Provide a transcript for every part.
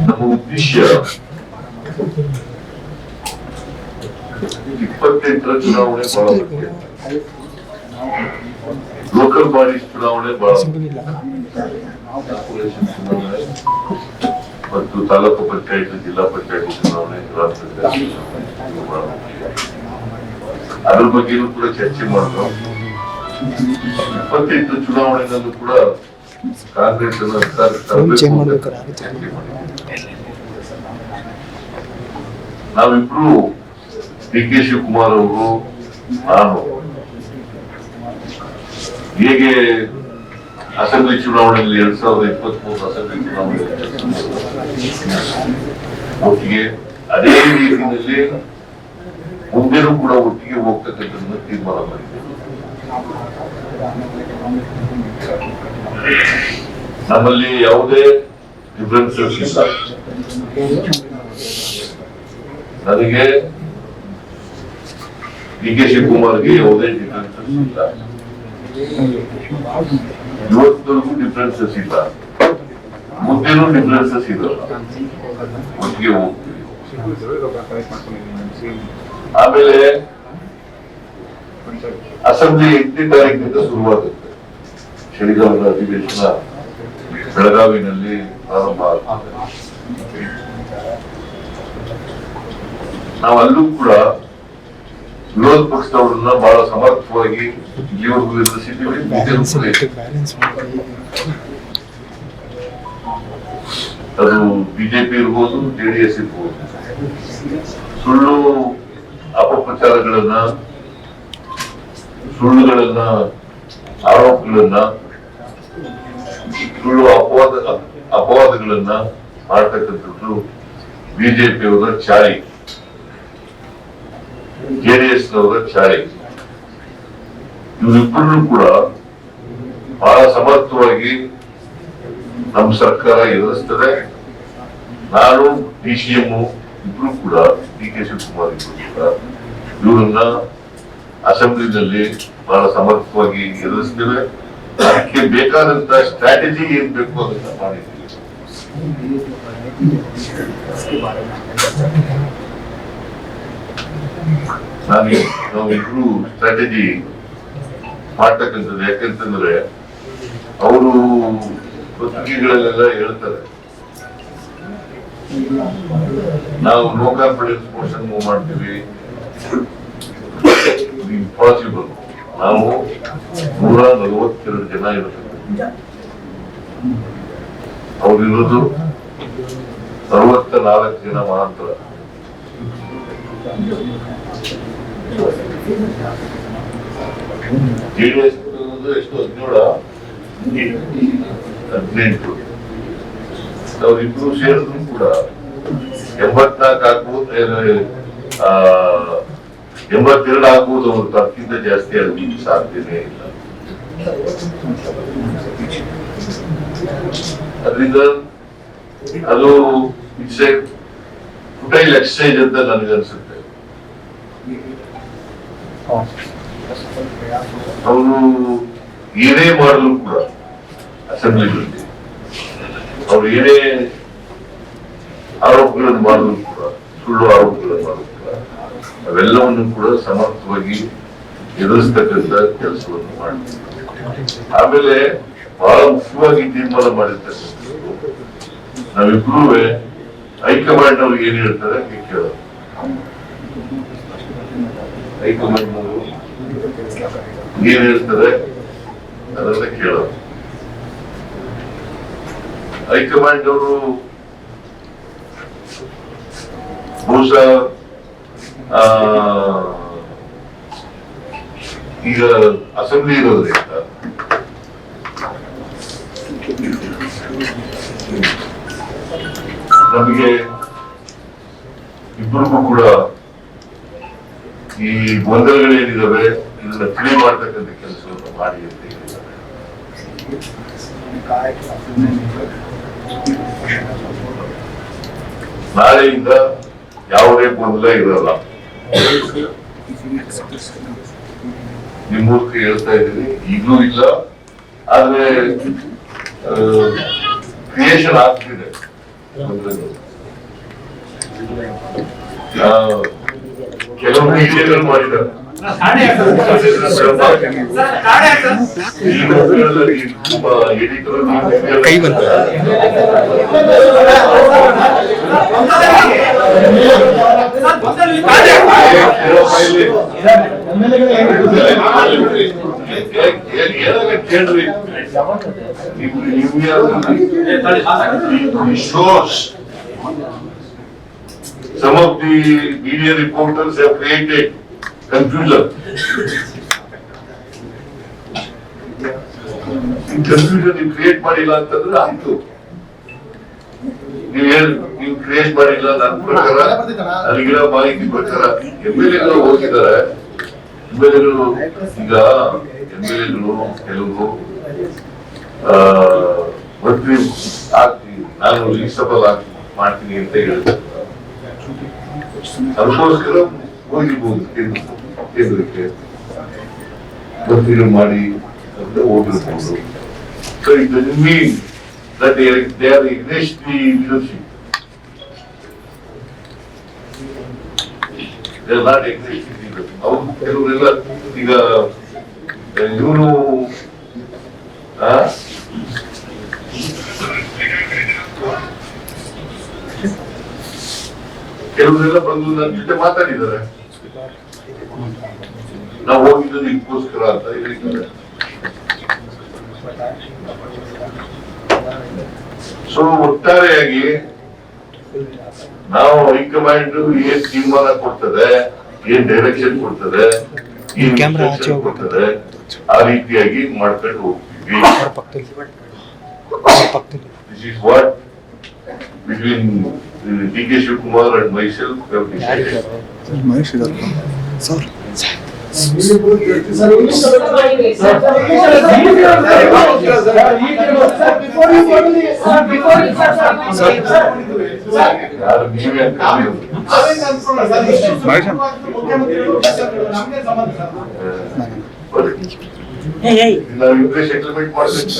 ನಮ್ಮ ಉದ್ದೇಶ 28ರ ಚುನಾವಣೆ ಬಹಳ ಮುಖ್ಯ. ಲೋಕಲ್ ಬಾಡಿ ಚುನಾವಣೆ ಬಹಳ ಮತ್ತು ತಾಲೂಕು ಪಂಚಾಯತ್, ಜಿಲ್ಲಾ ಪಂಚಾಯತ್ ಚುನಾವಣೆ, ಗ್ರಾಮ ಪಂಚಾಯತ್ ಅದ್ರ ಬಗ್ಗೆನೂ ಕೂಡ ಚರ್ಚೆ ಮಾಡಿದ್ರು. 28 ಚುನಾವಣೆನಲ್ಲೂ ಕೂಡ ಕಾಂಗ್ರೆಸ್ ನಾವಿಬ್ರು ಡಿ.ಕೆ. ಶಿವಕುಮಾರ್ ಅವರು, ನಾನು ಹೇಗೆ ಅಸೆಂಬ್ಲಿ ಚುನಾವಣೆಯಲ್ಲಿ 2023 ಅಸೆಂಬ್ಲಿ ಚುನಾವಣೆ ಒಟ್ಟಿಗೆ ಅದೇ ರೀತಿಯಲ್ಲಿ ಮುಂದೆನೂ ಕೂಡ ಒಟ್ಟಿಗೆ ಹೋಗ್ತಕ್ಕಂಥ ತೀರ್ಮಾನ ಮಾಡಿದ್ದೇವೆ. ನಮ್ಮಲ್ಲಿ ಯಾವುದೇ ಡಿಫರೆನ್ಸಸ್ ಇಲ್ಲ. ನನಗೆ ಡಿ.ಕೆ. ಶಿವಕುಮಾರ್ಗೆ ಯಾವುದೇ ಡಿಫರೆನ್ಸಸ್ ಇಲ್ಲ. ಇವತ್ತವರೆಗೂ ಡಿಫರೆನ್ಸಸ್ ಇಲ್ಲ, ಮುಂದೇನೂ ಡಿಫರೆನ್ಸಸ್ ಇರಲ್ಲ. ಒಟ್ಟಿಗೆ ಹೋಗ್ತೀವಿ. ಆಮೇಲೆ ಅಸೆಂಬ್ಲಿ 8ನೇ ತಾರೀಕಿನಿಂದ ಶುರುವಾಗುತ್ತೆ. ಚಳಿಗಾಲದ ಅಧಿವೇಶನ ಬೆಳಗಾವಿನಲ್ಲಿ ಪ್ರಾರಂಭ ಆಗ್ತದೆ. ನಾವಲ್ಲೂ ಕೂಡ ವಿರೋಧ ಪಕ್ಷದವರನ್ನ ಬಹಳ ಸಮರ್ಥವಾಗಿ ಇಲ್ಲಿವರೆಗೂ ಎದುರಿಸಿದ್ದೀವಿ. ಅದು ಬಿಜೆಪಿ ಇರ್ಬೋದು, ಜೆಡಿಎಸ್ ಇರ್ಬೋದು. ಸುಳ್ಳು ಅಪಪ್ರಚಾರಗಳನ್ನ, ಸುಳ್ಳುಗಳನ್ನ, ಆರೋಪಗಳನ್ನ, ಸುಳ್ಳು ಅಪವಾದಗಳನ್ನ ಮಾಡ್ತಕ್ಕಂಥದ್ದು ಬಿಜೆಪಿಯವರ ಚಾಳಿ, ಜೆಡಿಎಸ್ ನವರ ಚಾಳಿ. ಇವರಿಬ್ಬರನ್ನು ಕೂಡ ಬಹಳ ಸಮರ್ಥವಾಗಿ ನಮ್ಮ ಸರ್ಕಾರ ಎದುರಿಸ್ತದೆ. ನಾನು, ಡಿ.ಸಿ.ಎಂ ಇಬ್ರು ಕೂಡ, ಡಿ.ಕೆ. ಶಿವಕುಮಾರ್ ಇಬ್ರು ಕೂಡ ಇವರನ್ನ ಅಸೆಂಬ್ಲಿನಲ್ಲಿ ಬಹಳ ಸಮರ್ಥವಾಗಿ ಎದುರಿಸ್ತೇವೆ. ಅದಕ್ಕೆ ಬೇಕಾದಂತ ಸ್ಟ್ರಾಟಜಿ ಏನ್ ಬೇಕು ಅದನ್ನ ಮಾಡಿದ್ದೀವಿ. ನಾವಿಬ್ರು ಸ್ಟ್ರಾಟಜಿ ಮಾಡ್ತಕ್ಕಂಥದ್ದು. ಯಾಕಂತಂದ್ರೆ ಅವರು ಪತ್ರಿಕೆಗಳಲ್ಲೆಲ್ಲ ಹೇಳ್ತಾರೆ, ನಾವು ನೋ ಕಾನ್ಫಿಡೆನ್ಸ್ ಮೋಷನ್ ಮೂವ್ ಮಾಡ್ತೀವಿ. ಇಂಪಾಸಿಬಲ್. ನಾವು 142 ಜನ ಇರಬೇಕು, ಅವ್ರಿರೋದು 64 ಜನ ಮಾತ್ರ. ಜೆಡಿಎಸ್ ಎಷ್ಟು 17, 18. ಅವ್ರಿಬ್ರು ಸೇರಿದ್ರು ಕೂಡ 84 ಆಗ್ಬೋದು, 82 ಆಗ್ಬೋದು. ಅವ್ರು ಅದಕ್ಕಿಂತ ಜಾಸ್ತಿ ಆಗಲಿಕ್ಕೆ ಸಾಧ್ಯನೇ ಇಲ್ಲ. ಅದರಿಂದ ಅದು ಇಟ್ಸ್ ಎ ಫುಟೈಲ್ ಎಕ್ಸರ್ಸೈಜ್ ಅಂತ ನನಗನ್ಸುತ್ತೆ. ಅವರು ಏನೇ ಮಾಡಲು ಕೂಡ ಅಸೆಂಬ್ಲಿಗಳಲ್ಲಿ ಅವ್ರು ಏನೇ ಆರೋಪಗಳನ್ನು ಮಾಡಲು ಕೂಡ, ಸುಳ್ಳು ಆರೋಪಗಳನ್ನು ಮಾಡಲು ಕೂಡ, ಅವೆಲ್ಲವನ್ನು ಕೂಡ ಸಮರ್ಥವಾಗಿ ಎದುರಿಸ್ತಕ್ಕಂಥ ಕೆಲಸವನ್ನು ಮಾಡ್ತಾರೆ. ಆಮೇಲೆ ಬಹಳ ಮುಖ್ಯವಾಗಿ ತೀರ್ಮಾನ ಮಾಡಿರ್ತಕ್ಕಂಥದ್ದು, ನಾವಿಬ್ರು ಹೈಕಮಾಂಡ್ ಅವ್ರಿಗೆ ಏನ್ ಹೇಳ್ತಾರೆ ಕೇಳೋದು. ಹೈಕಮಾಂಡ್ ಅವರು ಏನ್ ಹೇಳ್ತಾರೆ ಅದನ್ನ ಕೇಳೋದು. ಹೈಕಮಾಂಡ್ ಅವರು ಬಹುಶಃ ಈಗ ಅಸೆಂಬ್ಲಿ ಇರೋದ್ರಿಂದ ನಮಗೆ ಇಬ್ಬರಿಗೂ ಕೂಡ ಈ ಗೊಂದಲಗಳೇನಿದಾವೆ ಇದನ್ನ ತಿಳಿ ಮಾಡ್ತಕ್ಕಂಥ ಕೆಲಸವನ್ನು ಮಾಡಿ ಅಂತ ಹೇಳಿದ್ದಾರೆ. ನಾಳೆಯಿಂದ ಯಾವುದೇ ಗೊಂದಲ ಇರಲ್ಲ. ನಿಮ್ಮೂರ್ಕ ಹೇಳ್ತಾ ಇದ್ದೀನಿ, ಈಗಲೂ ಇಲ್ಲ. ಆದ್ರೆ ಕ್ರಿಯೇಷನ್ ಆಗ್ತಿದೆ. ಕೆಲವು ಮೀಡಿಯಾಗಳು ಮಾಡಿದ್ದಾರೆ. ಕೈ ಬಂತ ಕೇಳ್ರಿ, some of the media reporters have created confusion. Confusion you create ಮಾಡಿಲ್ಲ ಅಂತಂದ್ರೆ ಆಯ್ತು. ನೀವು ಕ್ರಿಯೇಟ್ ಮಾಡಿಲ್ಲ ನನ್ನ ಪ್ರಕಾರ ಅಲ್ಲಿಗಿರೋ ಮಾಹಿತಿ ಪ್ರಕಾರ MLA ಹೋಗಿದ್ದಾರೆ. MLA ಈಗ MLA ಕೆಲವು ಮಂತ್ರಿ ಆಗ್ತೀನಿ, ನಾನು ರೀಸಬಲ್ ಮಾಡ್ತೀನಿ ಅಂತ ಹೇಳಿದ್ರು. ಅದಕ್ಕೋಸ್ಕರ ಹೋಗಿರ್ಬೋದು ಕೇಂದ್ರಕ್ಕೆ ಮಂತ್ರಿಗಳು ಮಾಡಿ ಅಂತ ಹೋಗಿರ್ಬೋದು. So it doesn't mean that they are against the leadership. They are not against the leadership. ಅವರು ಕೆಲವರೆಲ್ಲ ಈಗ ಇವನು ಕೆಲವರೆಲ್ಲ ಬಂದು ನನ್ನ ಜೊತೆ ಮಾತಾಡಿದ್ದಾರೆ. ನಾವು ಹೋಗಿದ್ದು ಇದಕ್ಕೋಸ್ಕರ ಅಂತ ಹೇಳಿದ್ದಾರೆ. ಸೊ ಒಟ್ಟಾರೆಯಾಗಿ ನಾವು ಹೈಕಮಾಂಡ್ ಏನ್ ತೀರ್ಮಾನ ಕೊಡ್ತದೆ, ಏನ್ ಡೈರೆಕ್ಷನ್ ಕೊಡ್ತದೆ, ಏನ್ ಇನ್ಸ್ಟ್ರಕ್ಷನ್ ಕೊಡ್ತದೆ, ಆ ರೀತಿಯಾಗಿ ಮಾಡ್ಕೊಂಡು ಹೋಗ್ತೀವಿ. This is what between D.K. Shivkumar and myself we have decided. ನಾವು ಇಬ್ಬರೇ ಸೆಟಲ್ಮೆಂಟ್ ಮಾಡಬೇಕು.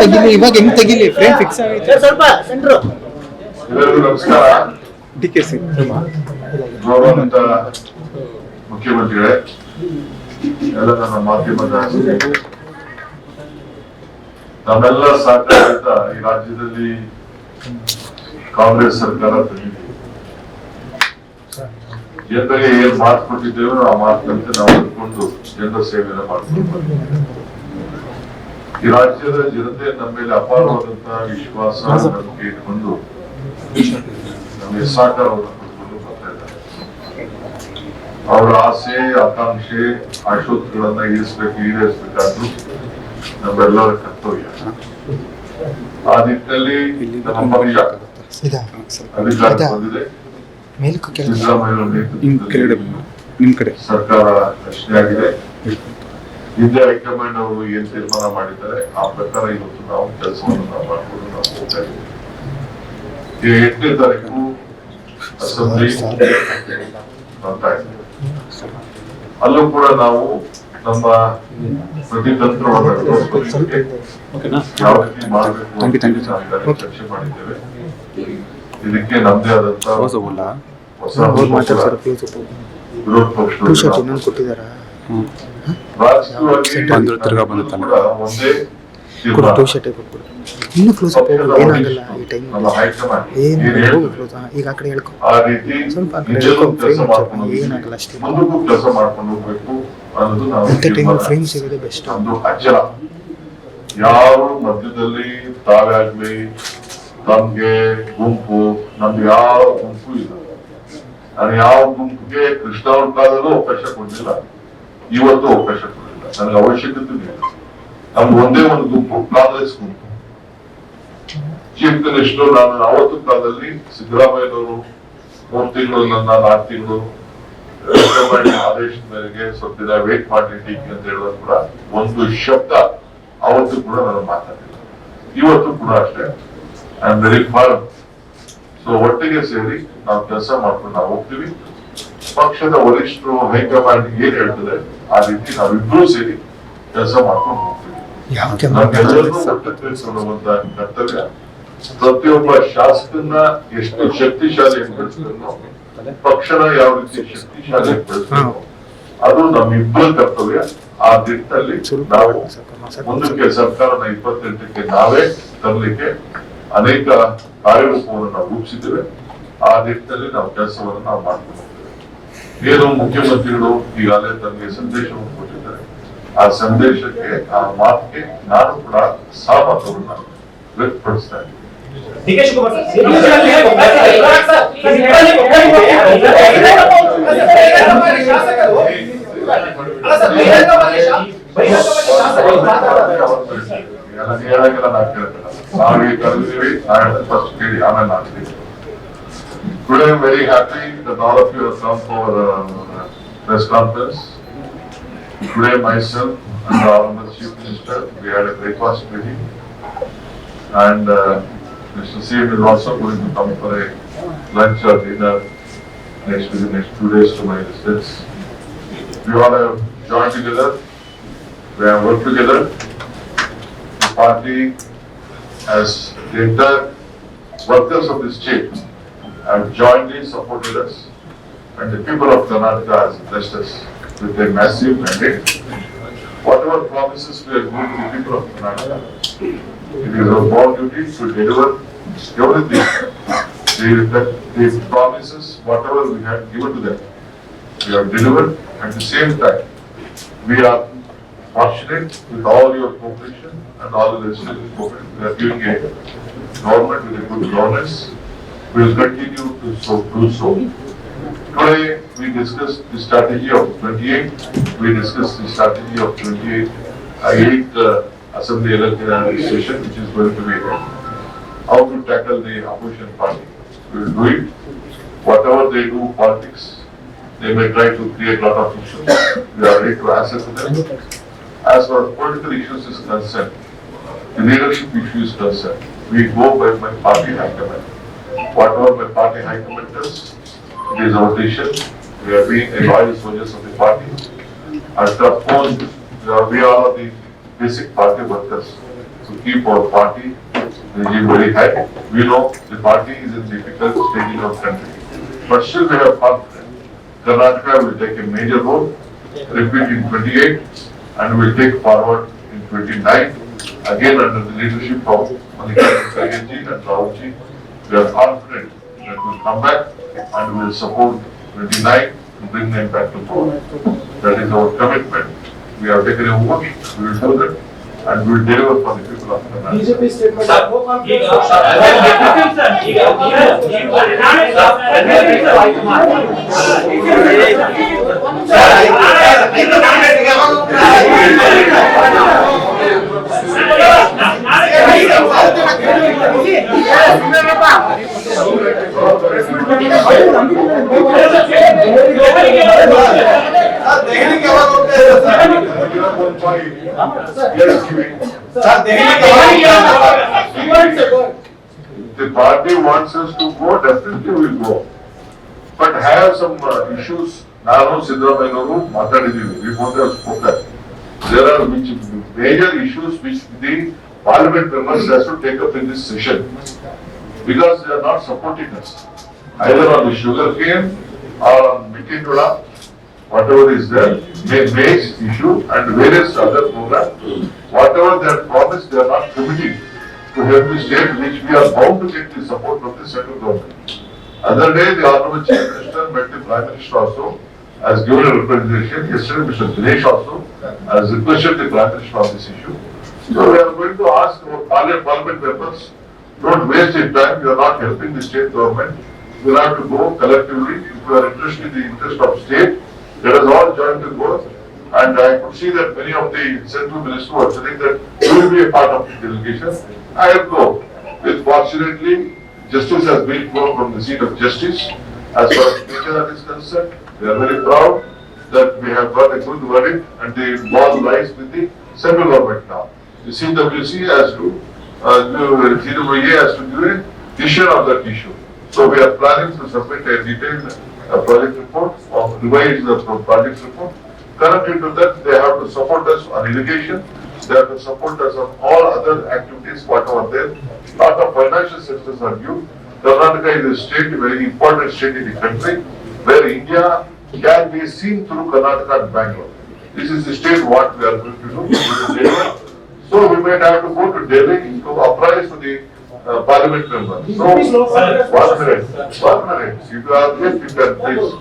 ತೆಗಿಲಿ, ಇವಾಗ ಹೆಂಗ್ ತೆಗಿಲಿ? ಫ್ರೇಮ್ ಫಿಕ್ಸ್ ಆಗೈತೆ. ಸ್ವಲ್ಪ ಎಲ್ಲರಿಗೂ ನಮಸ್ಕಾರ. DKC ಗೌರವಾನ್ವಿತ ಮುಖ್ಯಮಂತ್ರಿಗಳೇ, ಎಲ್ಲ ನನ್ನ ಮಾಧ್ಯಮದ ನಮ್ಮೆಲ್ಲ ಸಹಕಾರದಿಂದ ಈ ರಾಜ್ಯದಲ್ಲಿ ಕಾಂಗ್ರೆಸ್ ಸರ್ಕಾರ ತಂದಿದೆ. ಜನರಿಗೆ ಏನ್ ಮಾತು ಕೊಟ್ಟಿದ್ದೇವೆ ಆ ಮಾತಿನಂತೆ ನಾವು ಅಂದ್ಕೊಂಡು ಜನರ ಸೇವೆಯನ್ನು ಮಾಡ್ಕೊಂಡು ಈ ರಾಜ್ಯದ ಜನತೆ ನಮ್ಮ ಮೇಲೆ ಅಪಾರವಾದಂತಹ ವಿಶ್ವಾಸ, ನಂಬಿಕೆ ಇಟ್ಕೊಂಡು ನಮಗೆ ಸಹಕಾರವನ್ನು ಕೊಡ್ಕೊಂಡು ಬರ್ತಾ ಇದ್ದಾರೆ. ಅವರ ಆಸೆ, ಆಕಾಂಕ್ಷೆ, ಆಶೋತ್ತರಗಳನ್ನ ಈಡೇರಿಸಬೇಕಾದ್ರು ನಮ್ಮೆಲ್ಲರ ಕರ್ತವ್ಯ. ಆ ನಿಟ್ಟಿನಲ್ಲಿ ನಮ್ಮ ಪಕ್ಷ ಅಧಿಕಾರ ಬಂದಿದೆ. ಸಿದ್ದರಾಮಯ್ಯ ಸರ್ಕಾರ ರಚನೆ ಆಗಿದೆ. ಹಿಂದೆ ಹೈಕಮಾಂಡ್ ಅವರು ಏನ್ ತೀರ್ಮಾನ ಮಾಡಿದ್ದಾರೆ ಆ ಪ್ರಕಾರ ಇವತ್ತು ನಾವು ಕೆಲಸವನ್ನು ನಾವು ಮಾಡಿಕೊಂಡು ನಾವು ಹೋಗ್ತಾ ಇದ್ದೀವಿ. 8ನೇ ತಾರೀಕು ಅಸೆಂಬ್ಲಿ ಬರ್ತಾ ಇದೆ. ಅಲ್ಲೂ ಕೂಡ ನಾವು ನಮ್ಮ ಪ್ರತಿತಂತ್ರವನ್ನು ಯಾವ ರೀತಿ ಮಾಡಬೇಕು ಚರ್ಚೆ ಮಾಡಿದ್ದೇವೆ. ಇದಕ್ಕೆ ನಮ್ದೇ ಆದಂತಹ ಹೊಸ ವಿರೋಧ ಪಕ್ಷ ಕೆಲಸ ಮಾಡ್ಕೊಂಡು ಹೋಗ್ಬೇಕು ಅನ್ನೋದು ಅಚ್ಚರ. ಯಾರು ಮಧ್ಯದಲ್ಲಿ ತಾವಾಗ್ಲಿ ನಮ್ಗೆ ಗುಂಪು, ನಮ್ಗೆ ಯಾವ ಗುಂಪು ಇಲ್ಲ. ನಾನು ಯಾವ ಗುಂಪಿಗೆ ಕೃಷ್ಣ ಅವ್ರ ಕಾಲದಲ್ಲೂ ಅವಕಾಶ ಕೊಡ್ಲಿಲ್ಲ, ಇವತ್ತು ಅವಕಾಶ ಕೊಡಲಿಲ್ಲ. ನನಗೆ ಅವಶ್ಯಕತೆ ಇಲ್ಲ. ನಮ್ದು ಒಂದೇ ಒಂದು ಗುಂಪು, ಕಾಂಗ್ರೆಸ್ ಗುಂಪು. ಚೀಫ್ ಮಿನಿಸ್ಟರ್ ನಾನು ಅವತ್ತು ಕಾಲದಲ್ಲಿ ಸಿದ್ದರಾಮಯ್ಯನವರು 3 ತಿಂಗಳು ನನ್ನ 4 ತಿಂಗಳು ಆದೇಶದ ಮೇರೆಗೆ ಸ್ವಲ್ಪ ದಿನ ವೇಟ್ ಮಾಡಿ ಟೀಕೆ ಅಂತ ಹೇಳಿದ್ರು ಕೂಡ ಒಂದು ಶಬ್ದ ಅವತ್ತು ಕೂಡ ನಾನು ಮಾತಾಡಿಲ್ಲ. ಇವತ್ತು ಕೂಡ ಅಷ್ಟೇ I am very firm. So ಒಟ್ಟಿಗೆ ಸೇರಿ ನಾವು ಕೆಲಸ ಮಾಡ್ಕೊಂಡು ನಾವು ಹೋಗ್ತೀವಿ. ಪಕ್ಷದ ವರಿಷ್ಠರು ಹೈಕಮಾಂಡ್ ಏನ್ ಹೇಳ್ತದೆ ಆ ರೀತಿ ನಾವಿಬ್ರು ಸೇರಿ ಕೆಲಸ ಮಾಡ್ಕೊಂಡು ಹೋಗ್ತೀವಿ. ನಮ್ಮೆಲ್ಲರಿಗೂ ಒಟ್ಟುಗೂಡಿಸುವಂತ ಕರ್ತವ್ಯ. ಪ್ರತಿಯೊಬ್ಬ ಶಾಸಕನ ಎಷ್ಟು ಶಕ್ತಿಶಾಲಿ ಬೆಳೆಸ್ತಾನೋ ಪಕ್ಷನ ಯಾವ ರೀತಿ ಶಕ್ತಿಶಾಲಿ ಬೆಳೆಸ್ತಾನೋ ಅದು ನಮ್ಮಿಬ್ಬರ ಕರ್ತವ್ಯ. ಆ ನಿಟ್ಟಿನಲ್ಲಿ ನಾವು ಮುಂದಕ್ಕೆ ಸರ್ಕಾರನ 28ಕ್ಕೆ ನಾವೇ ತರಲಿಕ್ಕೆ ಅನೇಕ ಕಾರ್ಯರೂಪವನ್ನು ನಾವು ರೂಪಿಸಿದ್ದೇವೆ. ಆ ನಿಟ್ಟಿನಲ್ಲಿ ನಾವು ಕೆಲಸವನ್ನು ನಾವು ಮಾಡ್ಕೊಂಡು ಹೋಗ್ತೇವೆ. ಏನು ಮುಖ್ಯಮಂತ್ರಿಗಳು ಈಗಾಗಲೇ ತಮಗೆ ಸಂದೇಶವನ್ನು ಕೊಟ್ಟಿದ್ದಾರೆ. ಆ ಸಂದೇಶಕ್ಕೆ ಆ ಮಾತಿಗೆ ನಾನು ಕೂಡ ಸಹಮತವನ್ನ ವ್ಯಕ್ತಪಡಿಸ್ತಾ ಇದ್ದೀನಿ. DK Shivakumar Today I'm very happy that all of you have come for press conference. Today myself and the Honorable Chief Minister, we had a breakfast meeting, and Mr. CM is also going to come for a lunch or dinner within the next 2 days to my residence. We all have joined together, we have worked together. The party, as the entire workers of the state, have jointly supported us, and the people of Karnataka has blessed us with a massive mandate. Whatever promises we are giving to the people of Karnataka, it is our bound duty to deliver everything. The promises, whatever we had given to them, we have delivered. At the same time, we are fortunate with all your cooperation and all the legislative cooperation. We are giving a government with a good governance. We will continue to do so. Today, we discussed the strategy of 28. We discussed the strategy of 8th Assembly election administration, which is going to be held. How to tackle the opposition party. We will do it. Whatever they do politics, they may try to create a lot of issues. We are ready to answer to them. As far as political issues is concerned, the leadership issue is concerned, we go by my party high command. Whatever my party high command does, it is our decision. We are being a loyal soldiers of the party. At the point, we are the basic party workers to keep our party regime very high. We know the party is in difficult stage in our country, but still we have confidence. Karnataka will take a major role, repeat in 28, and will take forward in 29. Again under the leadership of Mallikarjun Kharge and Rahulji, we are confident that we will come back and we will support 29 to bring them back to power. That is our commitment. We have taken a vote, we will do that, and we will deliver for the people of Karnataka. BJP statement The party wants us to go, definitely we will go. But have some issues. Nanu Siddaramaiyavu matadidivi. We both have spoken. There are major issues which the parliament members has to take up in this session, because they are not supporting us either on the sugar cane or on Mikindula, whatever is there, maize issue and various other programs. Whatever they have promised, they are not committing to help the state, which we are bound to get the support from the central government. Other day, the Honorable Chief Minister met the Prime Minister also, has given a representation. Yesterday, Mr. Dinesh also has requested the Prime Minister on this issue. So we are going to ask our parliament members, don't waste your time. You are not helping the state government. We have to go collectively. If you are interested in the interest of state, let us all join to go. And I could see that many of the central ministers were saying that we will be a part of the delegation. I will go. Which fortunately, justice has been flown from the seat of justice. As far as Kedarnath is concerned, we are very proud that we have got a good verdict and the ball lies with the central government now. The CWC has to, CWA has to do a decision on that issue. So we are planning to submit a detailed project report, or revise the project report. Connected to that, they have to support us on irrigation, they have to support us on all other activities, whatever there. Lot of financial sectors are due. Karnataka is a state, a very important state in the country, where India can be seen through Karnataka and Bangalore. This is the state what we are going to do. So we might have to go to Delhi to apprise to the parliament members. So, 1 minute. If you are yes, you can please.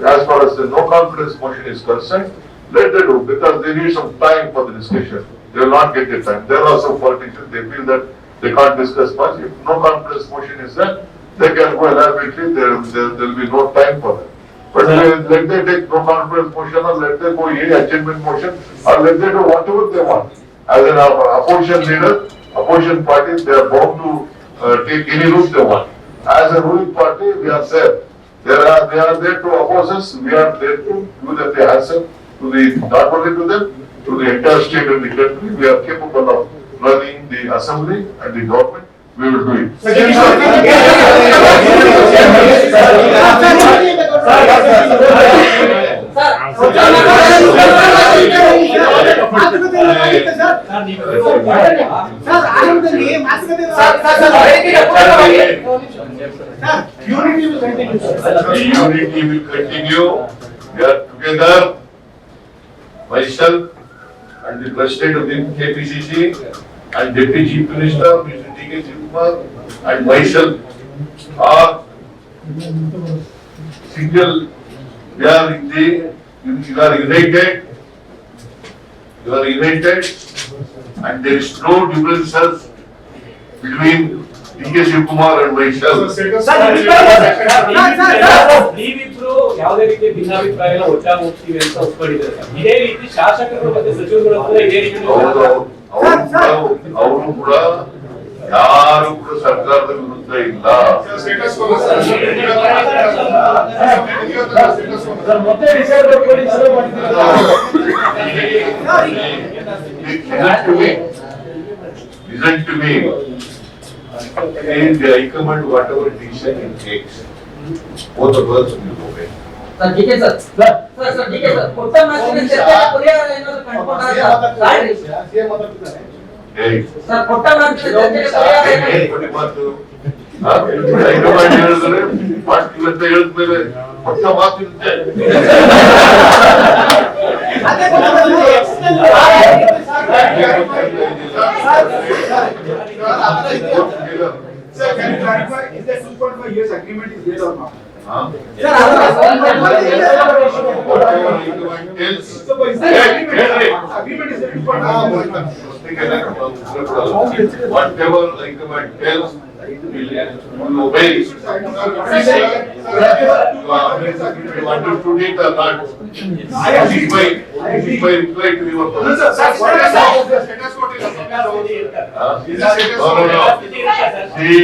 As far as the no confidence motion is concerned, let them do, because they need some time for the discussion. They will not get the time. There are some politicians, they feel that they can't discuss much. If no confidence motion is there, they can go elaborately, there will be no time for them. But let them take no confidence motion, or let them go any adjournment motion, or let them do whatever they want. As an opposition leader, opposition party, they are bound to take any route they want. As a ruling party, we are there. They are there to oppose us. We are there to give them the answer to the, not only to them, to the entire state and the country. We are capable of running the assembly and the government. We will do it. Unity will continue. Unity will continue. We are together. Myself and the President of the KPCC and Deputy Chief Minister, Mr. D.K. Shivakumar, and myself are single. We are you are united. You are united, and there is no differences between D.K. Shivakumar and myself. ನೀವಿಬ್ರು ಯಾವುದೇ ರೀತಿ ಭಿನ್ನಾಭಿಪ್ರಾಯ ಒಟ್ಟಾಗಿ ಹೋಗ್ತೀವಿ ಅಂತ ಒಪ್ಕೊಂಡಿದ್ದಾರೆ sir. ಇದೇ ರೀತಿ ಶಾಸಕರು ಮತ್ತೆ ಸಚಿವರುಗಳು ಕೂಡ ಇದೇ ರೀತಿ ಅವರು ಕೂಡ ಯಾರು ಕೂಡ ಸರ್ಕಾರದ ವಿರುದ್ಧ ಇಲ್ಲ. Listen to me. In the high command, whatever decision it takes, both of us will obey. Sir DK sir DK sir ಕೊಟ್ಟ ಮಾತಿನ ಚರ್ಚೆ ಪರಿಹಾರ ಏನಾದರೂ ಕಂಡುಕೊಂಡಾಗ Hey. ಸರ್ ಕೊಟ್ಟ ಮಾತಿನ ಚರ್ಚೆ ಪರಿಹಾರ ಏನ್ ಮಾತು? ಹೈ ಕಮಾಂಡ್ ಹೇಳಿದ್ರೆ ಮಾಡ್ತೀವಿ ಅಂತ ಹೇಳಿದ್ಮೇಲೆ ಹೊಸ ಮಾತಿರುತ್ತೆ. Sir, can you clarify, is that 2.5 years agreement is there or not? Sir Agreement is there 2.5 years. Whatever high command tells, we'll obey. You understood it or not? This is my reply to your question. Sir, what is the status quo till See,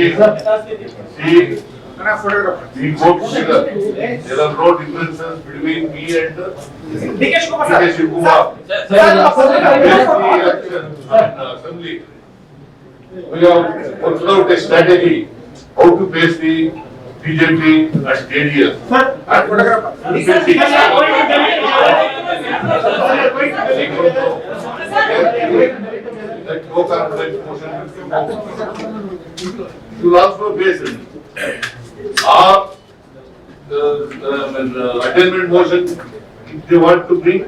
we go together. There are no differences between me and D.K. Shivakumar. Assembly. We have worked out a strategy how to face the BJP and JDS. That no confidence motion will also face it. Or attainment motion if they want to bring.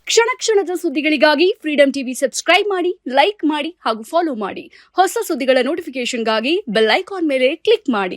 ಕ್ಷಣ ಕ್ಷಣದ ಸುದ್ದಿಗಳಿಗಾಗಿ freedom TV subscribe ಮಾಡಿ, like ಮಾಡಿ ಹಾಗೂ follow ಮಾಡಿ. ಹೊಸ ಸುದ್ದಿಗಳ ನೋಟಿಫಿಕೇಶನ್ಗಾಗಿ bell icon ಮೇಲೆ ಕ್ಲಿಕ್ ಮಾಡಿ.